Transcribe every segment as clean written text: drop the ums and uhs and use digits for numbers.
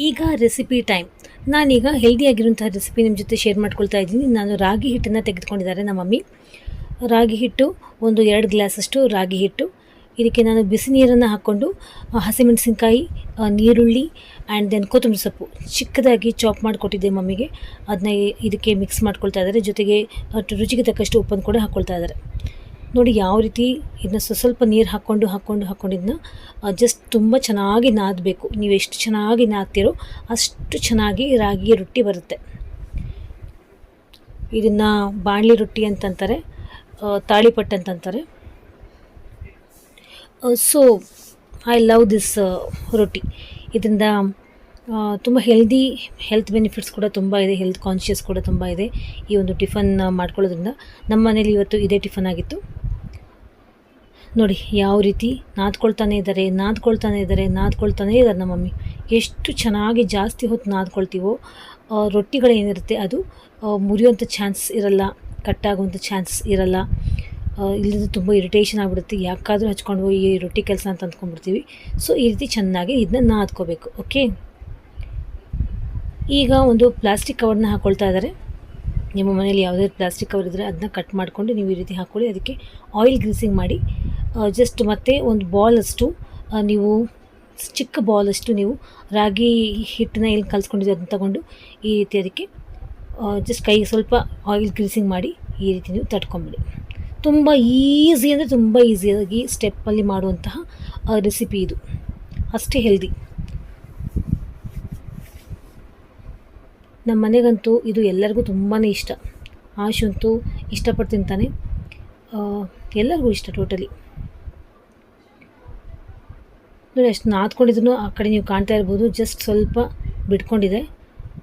ಈಗ recipe time. ನಾನೀಗ ಹೆಲ್ದಿಯಾಗಿರುವಂತಹ recipe ನಿಮ್ಮ ಜೊತೆ ಶೇರ್ ಮಾಡ್ಕೊಳ್ತಾ ಇದ್ದೀನಿ. ನಾನು ರಾಗಿ ಹಿಟ್ಟನ್ನು ತೆಗೆದುಕೊಂಡಿದ್ದಾರೆ ನಮ್ಮ ಮಮ್ಮಿ. ರಾಗಿ ಹಿಟ್ಟು ಒಂದು 2 ಗ್ಲಾಸಷ್ಟು ರಾಗಿ ಹಿಟ್ಟು. ಇದಕ್ಕೆ ನಾನು ಬಿಸಿ ನೀರನ್ನು ಹಾಕ್ಕೊಂಡು ಹಸಿಮೆಣಸಿನ್ಕಾಯಿ, ನೀರುಳ್ಳಿ ಆ್ಯಂಡ್ ದೆನ್ ಕೊತ್ತಂಬರಿ ಸೊಪ್ಪು ಚಿಕ್ಕದಾಗಿ ಚಾಪ್ ಮಾಡಿಕೊಟ್ಟಿದ್ದೆ ಮಮ್ಮಿಗೆ. ಅದನ್ನ ಇದಕ್ಕೆ ಮಿಕ್ಸ್ ಮಾಡ್ಕೊಳ್ತಾ ಇದ್ದಾರೆ. ಜೊತೆಗೆ ರುಚಿಗೆ ತಕ್ಕಷ್ಟು ಉಪ್ಪನ್ನು ಕೂಡ ಹಾಕ್ಕೊಳ್ತಾ ಇದ್ದಾರೆ. ನೋಡಿ ಯಾವ ರೀತಿ ಇದನ್ನ ಸ್ವಲ್ಪ ನೀರು ಹಾಕ್ಕೊಂಡು ಇದನ್ನ ಜಸ್ಟ್ ತುಂಬ ಚೆನ್ನಾಗಿ ನಾದಬೇಕು. ನೀವು ಎಷ್ಟು ಚೆನ್ನಾಗಿ ನಾದ್ತೀರೋ ಅಷ್ಟು ಚೆನ್ನಾಗಿ ರಾಗಿ ರೊಟ್ಟಿ ಬರುತ್ತೆ. ಇದನ್ನು ಬಾಣಲಿ ರೊಟ್ಟಿ ಅಂತಂತಾರೆ, ತಾಳಿಪಟ್ಟು ಅಂತಂತಾರೆ. ಸೊ ಐ ಲವ್ ದಿಸ್ ರೊಟ್ಟಿ. ಇದರಿಂದ ತುಂಬ ಹೆಲ್ತ್ ಬೆನಿಫಿಟ್ಸ್ ಕೂಡ ತುಂಬ ಇದೆ, ಹೆಲ್ತ್ ಕಾನ್ಷಿಯಸ್ ಕೂಡ ತುಂಬ ಇದೆ ಈ ಒಂದು ಟಿಫನ್ ಮಾಡ್ಕೊಳ್ಳೋದ್ರಿಂದ. ನಮ್ಮ ಮನೇಲಿ ಇವತ್ತು ಇದೇ ಟಿಫನ್ ಆಗಿತ್ತು. ನೋಡಿ ಯಾವ ರೀತಿ ನಾದ್ಕೊಳ್ತಾನೆ ಇದ್ದಾರೆ ನಮ್ಮ ಮಮ್ಮಿ. ಎಷ್ಟು ಚೆನ್ನಾಗಿ ಜಾಸ್ತಿ ಹೊತ್ತು ನಾದ್ಕೊಳ್ತೀವೋ ರೊಟ್ಟಿಗಳೇನಿರುತ್ತೆ ಅದು ಮುರಿಯುವಂಥ ಚಾನ್ಸ್ ಇರಲ್ಲ, ಕಟ್ಟಾಗುವಂಥ ಚಾನ್ಸ್ ಇರಲ್ಲ. ಇಲ್ಲಿಂದ ತುಂಬ ಇರಿಟೇಷನ್ ಆಗಿಬಿಡುತ್ತೆ, ಯಾಕಾದರೂ ಹಚ್ಕೊಂಡು ಹೋಗಿ ಈ ರೊಟ್ಟಿ ಕೆಲಸ ಅಂತ ಅಂದ್ಕೊಂಡ್ಬಿಡ್ತೀವಿ. ಸೊ ಈ ರೀತಿ ಚೆನ್ನಾಗಿ ಇದನ್ನ ನಾದ್ಕೋಬೇಕು. ಓಕೆ, ಈಗ ಒಂದು ಪ್ಲಾಸ್ಟಿಕ್ ಕವರ್ನ ಹಾಕ್ಕೊಳ್ತಾ ಇದ್ದಾರೆ. ನಿಮ್ಮ ಮನೇಲಿ ಯಾವುದೇ ಪ್ಲಾಸ್ಟಿಕ್ ಕವರ್ ಇದ್ದರೆ ಅದನ್ನ ಕಟ್ ಮಾಡಿಕೊಂಡು ನೀವು ಈ ರೀತಿ ಹಾಕ್ಕೊಳ್ಳಿ. ಅದಕ್ಕೆ ಆಯಿಲ್ ಗ್ರೀಸಿಂಗ್ ಮಾಡಿ ಜಸ್ಟ್ ಮತ್ತೆ ಒಂದು ಬಾಲಷ್ಟು ನೀವು ಚಿಕ್ಕ ಬಾಲಷ್ಟು ನೀವು ರಾಗಿ ಹಿಟ್ಟನ್ನ ಎಲ್ಲಿ ಕಲಿಸ್ಕೊಂಡಿದ್ದೀವಿ ಅದನ್ನು ತಗೊಂಡು ಈ ರೀತಿ ಅದಕ್ಕೆ ಜಸ್ಟ್ ಕೈಗೆ ಸ್ವಲ್ಪ ಆಯಿಲ್ ಗ್ರೀಸಿಂಗ್ ಮಾಡಿ ಈ ರೀತಿ ನೀವು ತಟ್ಕೊಂಬಿಡಿ. ತುಂಬ ಈಸಿ ಅಂದರೆ ತುಂಬ ಈಸಿಯಾಗಿ ಸ್ಟೆಪ್ಪಲ್ಲಿ ಮಾಡುವಂತಹ ರೆಸಿಪಿ ಇದು, ಅಷ್ಟೇ ಹೆಲ್ದಿ. ನಮ್ಮ ಮನೆಗಂತೂ ಇದು ಎಲ್ಲರಿಗೂ ತುಂಬಾ ಇಷ್ಟ. ಆಶಂತೂ ಇಷ್ಟಪಟ್ಟು ತಿಂತಾನೆ, ಎಲ್ಲರಿಗೂ ಇಷ್ಟ ಟೋಟಲಿ. ನೋಡಿ ಅಷ್ಟು ನಾದ್ಕೊಂಡಿದ್ರು ಆ ಕಡೆ ನೀವು ಕಾಣ್ತಾ ಇರ್ಬೋದು, ಜಸ್ಟ್ ಸ್ವಲ್ಪ ಬಿಟ್ಕೊಂಡಿದೆ.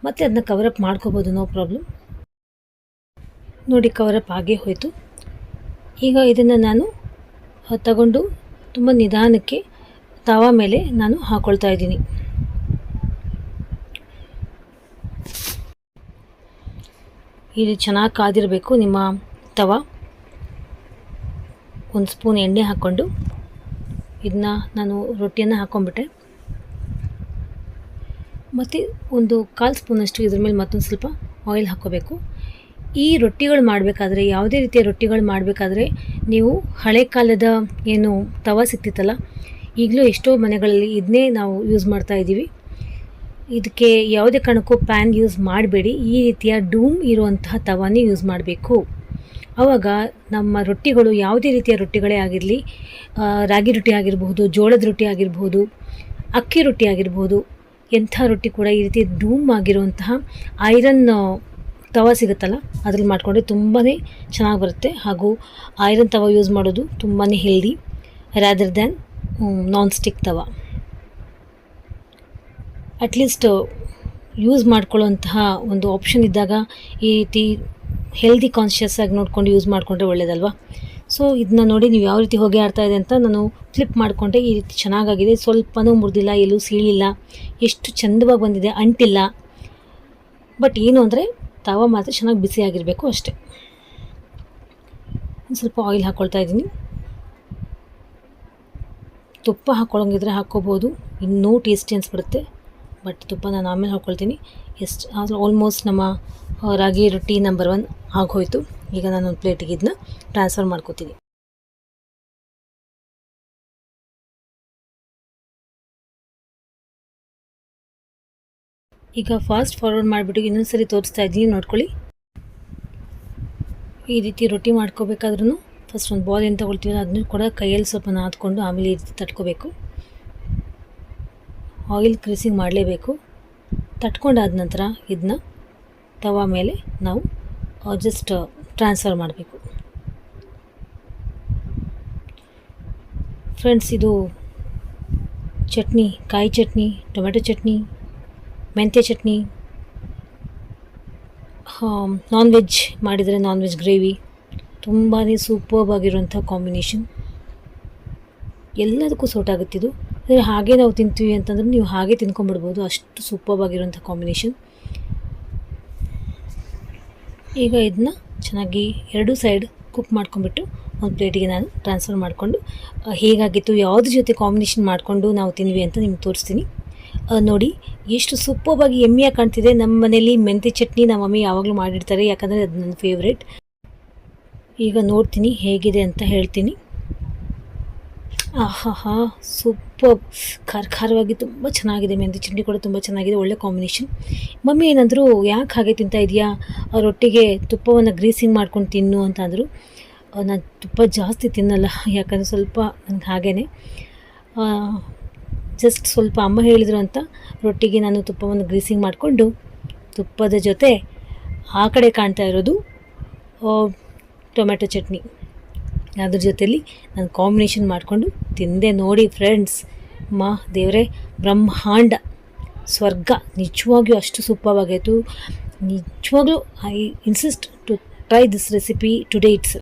ಮತ್ತು ಅದನ್ನ ಕವರಪ್ ಮಾಡ್ಕೋಬೋದು, ನೋ ಪ್ರಾಬ್ಲಮ್. ನೋಡಿ ಕವರಪ್ ಆಗೇ ಹೋಯಿತು. ಈಗ ಇದನ್ನು ನಾನು ತಗೊಂಡು ತುಂಬ ನಿಧಾನಕ್ಕೆ ತವಾ ಮೇಲೆ ನಾನು ಹಾಕ್ಕೊಳ್ತಾ ಇದ್ದೀನಿ. ಇದು ಚೆನ್ನಾಗಿ ಕಾದಿರಬೇಕು ನಿಮ್ಮ ತವಾ. ಒಂದು ಸ್ಪೂನ್ ಎಣ್ಣೆ ಹಾಕ್ಕೊಂಡು ಇದನ್ನ ನಾನು ರೊಟ್ಟಿಯನ್ನು ಹಾಕ್ಕೊಂಬಿಟ್ಟೆ. ಮತ್ತು ಒಂದು 1/4 ಸ್ಪೂನಷ್ಟು ಇದ್ರ ಮೇಲೆ ಮತ್ತೊಂದು ಸ್ವಲ್ಪ ಆಯಿಲ್ ಹಾಕ್ಕೋಬೇಕು. ಈ ರೊಟ್ಟಿಗಳು ಮಾಡಬೇಕಾದ್ರೆ, ಯಾವುದೇ ರೀತಿಯ ರೊಟ್ಟಿಗಳು ಮಾಡಬೇಕಾದ್ರೆ ನೀವು ಹಳೆ ಕಾಲದ ಏನು ತವಾ ಸಿಗ್ತಿತ್ತಲ್ಲ, ಈಗಲೂ ಎಷ್ಟೋ ಮನೆಗಳಲ್ಲಿ ಇದನ್ನೇ ನಾವು ಯೂಸ್ ಮಾಡ್ತಾ ಇದ್ದೀವಿ. ಇದಕ್ಕೆ ಯಾವುದೇ ಕಾರಣಕ್ಕೂ ಪ್ಯಾನ್ ಯೂಸ್ ಮಾಡಬೇಡಿ. ಈ ರೀತಿಯ ಡೂಮ್ ಇರುವಂತಹ ತವಾನೇ ಯೂಸ್ ಮಾಡಬೇಕು. ಆವಾಗ ನಮ್ಮ ರೊಟ್ಟಿಗಳು ಯಾವುದೇ ರೀತಿಯ ರೊಟ್ಟಿಗಳೇ ಆಗಿರಲಿ, ರಾಗಿ ರೊಟ್ಟಿ ಆಗಿರಬಹುದು, ಜೋಳದ ರೊಟ್ಟಿ ಆಗಿರಬಹುದು, ಅಕ್ಕಿ ರೊಟ್ಟಿ ಆಗಿರ್ಬೋದು, ಎಂಥ ರೊಟ್ಟಿ ಕೂಡ ಈ ರೀತಿ ಡೂಮ್ ಆಗಿರುವಂತಹ ಐರನ್ ತವಾ ಸಿಗುತ್ತಲ್ಲ ಅದ್ರಲ್ಲಿ ಮಾಡಿಕೊಂಡ್ರೆ ತುಂಬಾ ಚೆನ್ನಾಗಿ ಬರುತ್ತೆ. ಹಾಗೂ ಐರನ್ ತವಾ ಯೂಸ್ ಮಾಡೋದು ತುಂಬಾ healthy rather than non stick tawa. At least use ಮಾಡ್ಕೊಳ್ಳೋಂತಹ ಒಂದು ಆಪ್ಷನ್ ಇದ್ದಾಗ ಈ ರೀತಿ ಹೆಲ್ದಿ ಕಾನ್ಷಿಯಸ್ ಆಗಿ ನೋಡಿಕೊಂಡು ಯೂಸ್ ಮಾಡಿಕೊಂಡ್ರೆ ಒಳ್ಳೆಯದಲ್ವಾ. ಸೊ ಇದನ್ನ ನೋಡಿ ನೀವು ಯಾವ ರೀತಿ ಹೊಗೆ ಆಡ್ತಾ ಇದೆ ಅಂತ ನಾನು ಫ್ಲಿಪ್ ಮಾಡಿಕೊಂಡೆ. ಈ ರೀತಿ ಚೆನ್ನಾಗಾಗಿದೆ, ಸ್ವಲ್ಪನೂ ಮುರಿದಿಲ್ಲ, ಎಲ್ಲೂ ಸೀಳಿಲ್ಲ, ಎಷ್ಟು ಚಂದವಾಗಿ ಬಂದಿದೆ, ಅಂಟಿಲ್ಲ. ಬಟ್ ಏನು ಅಂದರೆ ತವಾ ಮಾತ್ರ ಚೆನ್ನಾಗಿ ಬಿಸಿಯಾಗಿರಬೇಕು ಅಷ್ಟೇ. ಒಂದು ಸ್ವಲ್ಪ ಆಯಿಲ್ ಹಾಕ್ಕೊಳ್ತಾ ಇದ್ದೀನಿ. ತುಪ್ಪ ಹಾಕ್ಕೊಳ್ಳೋಂಗಿದ್ರೆ ಹಾಕ್ಕೋಬೋದು, ಇನ್ನೂ ಟೇಸ್ಟಿ ಅನಿಸ್ಬಿಡುತ್ತೆ. ಬಟ್ ತುಪ್ಪ ನಾನು ಆಮೇಲೆ ಹಾಕ್ಕೊಳ್ತೀನಿ. ಆಲ್ಮೋಸ್ಟ್ ನಮ್ಮ ರಾಗಿ ರೊಟ್ಟಿ ನಂಬರ್ 1 ಆಗೋಯ್ತು. ಈಗ ನಾನು ಒಂದು ಪ್ಲೇಟಿಗೆ ಇದನ್ನ ಟ್ರಾನ್ಸ್ಫರ್ ಮಾಡ್ಕೋತೀನಿ. ಈಗ ಫಾಸ್ಟ್ ಫಾರ್ವರ್ಡ್ ಮಾಡಿಬಿಟ್ಟು ಇನ್ನೊಂದು ಸರಿ ತೋರಿಸ್ತಾ ಇದ್ದೀನಿ, ನೋಡ್ಕೊಳ್ಳಿ. ಈ ರೀತಿ ರೊಟ್ಟಿ ಮಾಡ್ಕೋಬೇಕಾದ್ರೂ ಫಸ್ಟ್ ಒಂದು ಬಾಲ್ ಏನು ತೊಗೊಳ್ತೀವಲ್ಲ ಅದನ್ನು ಕೂಡ ಕೈಯಲ್ಲಿ ಸ್ವಲ್ಪ ನಾದ್ಕೊಂಡು ಆಮೇಲೆ ಈ ರೀತಿ ತಟ್ಕೋಬೇಕು. ಆಯಿಲ್ ಗ್ರೀಸಿಂಗ್ ಮಾಡಲೇಬೇಕು. ತಟ್ಕೊಂಡಾದ ನಂತರ ಇದನ್ನ ತವಾ ಮೇಲೆ ನಾವು ಜಸ್ಟ್ ಟ್ರಾನ್ಸ್ಫರ್ ಮಾಡಬೇಕು. ಫ್ರೆಂಡ್ಸ್, ಇದು ಚಟ್ನಿ, ಕಾಯಿ ಚಟ್ನಿ, ಟೊಮೆಟೊ ಚಟ್ನಿ, ಮೆಂತ್ಯ ಚಟ್ನಿ, ನಾನ್ ವೆಜ್ ಮಾಡಿದರೆ ನಾನ್ ವೆಜ್ ಗ್ರೇವಿ, ತುಂಬಾ ಸೂಪರ್ಬ್ ಆಗಿರುವಂಥ ಕಾಂಬಿನೇಷನ್. ಎಲ್ಲದಕ್ಕೂ ಸೂಟ್ ಆಗುತ್ತಿದ್ದು. ಹಾಗೆ ನಾವು ತಿಂತೀವಿ ಅಂತಂದ್ರೆ ನೀವು ಹಾಗೆ ತಿನ್ಕೊಂಬಿಡ್ಬೋದು, ಅಷ್ಟು ಸೂಪರ್ಬ್ ಆಗಿರುವಂಥ ಕಾಂಬಿನೇಷನ್. ಈಗ ಇದನ್ನ ಚೆನ್ನಾಗಿ 2 ಸೈಡ್ ಕುಕ್ ಮಾಡ್ಕೊಂಬಿಟ್ಟು ಒಂದು ಪ್ಲೇಟಿಗೆ ನಾನು ಟ್ರಾನ್ಸ್ಫರ್ ಮಾಡಿಕೊಂಡು ಹೇಗಾಗಿತ್ತು, ಯಾವುದ್ರ ಜೊತೆ ಕಾಂಬಿನೇಷನ್ ಮಾಡಿಕೊಂಡು ನಾವು ತಿನ್ವಿ ಅಂತ ನಿಮ್ಗೆ ತೋರಿಸ್ತೀನಿ. ನೋಡಿ ಎಷ್ಟು ಸೂಪರ್ಬಾಗಿ ಎಮ್ಮಿಯಾಗಿ ಕಾಣ್ತಿದೆ. ನಮ್ಮ ಮನೇಲಿ ಮೆಂತ್ಯ ಚಟ್ನಿ ನಮ್ಮ ಮಮ್ಮಿ ಯಾವಾಗಲೂ ಮಾಡಿರ್ತಾರೆ, ಯಾಕಂದರೆ ಅದು ನನ್ನ ಫೇವ್ರೇಟ್. ಈಗ ನೋಡ್ತೀನಿ ಹೇಗಿದೆ ಅಂತ ಹೇಳ್ತೀನಿ. ಆಹಾ, ಸೂಪರ್ ಖಾರವಾಗಿ ತುಂಬ ಚೆನ್ನಾಗಿದೆ. ಮೆಂತ್ಯ ಚಟ್ನಿ ಕೂಡ ತುಂಬ ಚೆನ್ನಾಗಿದೆ, ಒಳ್ಳೆ ಕಾಂಬಿನೇಷನ್. ಮಮ್ಮಿ ಏನಂದರು, ಯಾಕೆ ಹಾಗೆ ತಿಂತಾ ಇದೆಯಾ, ರೊಟ್ಟಿಗೆ ತುಪ್ಪವನ್ನು ಗ್ರೀಸಿಂಗ್ ಮಾಡ್ಕೊಂಡು ತಿನ್ನು ಅಂತ ಅಂದರು. ನಾನು ತುಪ್ಪ ಜಾಸ್ತಿ ತಿನ್ನಲ್ಲ, ಯಾಕಂದರೆ ಸ್ವಲ್ಪ ನನಗೆ ಹಾಗೇ ಜಸ್ಟ್ ಸ್ವಲ್ಪ ಅಮ್ಮ ಹೇಳಿದರು ಅಂತ ರೊಟ್ಟಿಗೆ ನಾನು ತುಪ್ಪವನ್ನು ಗ್ರೀಸಿಂಗ್ ಮಾಡಿಕೊಂಡು ತುಪ್ಪದ ಜೊತೆ ಆ ಕಡೆ ಕಾಣ್ತಾ ಇರೋದು ಟೊಮೆಟೊ ಚಟ್ನಿ, ಅದ್ರ ಜೊತೆಲಿ ನಾನು ಕಾಂಬಿನೇಷನ್ ಮಾಡಿಕೊಂಡು ತಿಂದೆ. ನೋಡಿ ಫ್ರೆಂಡ್ಸ್, ದೇವರೇ, ಬ್ರಹ್ಮಾಂಡ, ಸ್ವರ್ಗ. ನಿಜವಾಗ್ಲೂ ಅಷ್ಟು ಸೂಪರ್ ಆಗಿತ್ತು. ನಿಜವಾಗ್ಲೂ I insist to try this recipe today it's.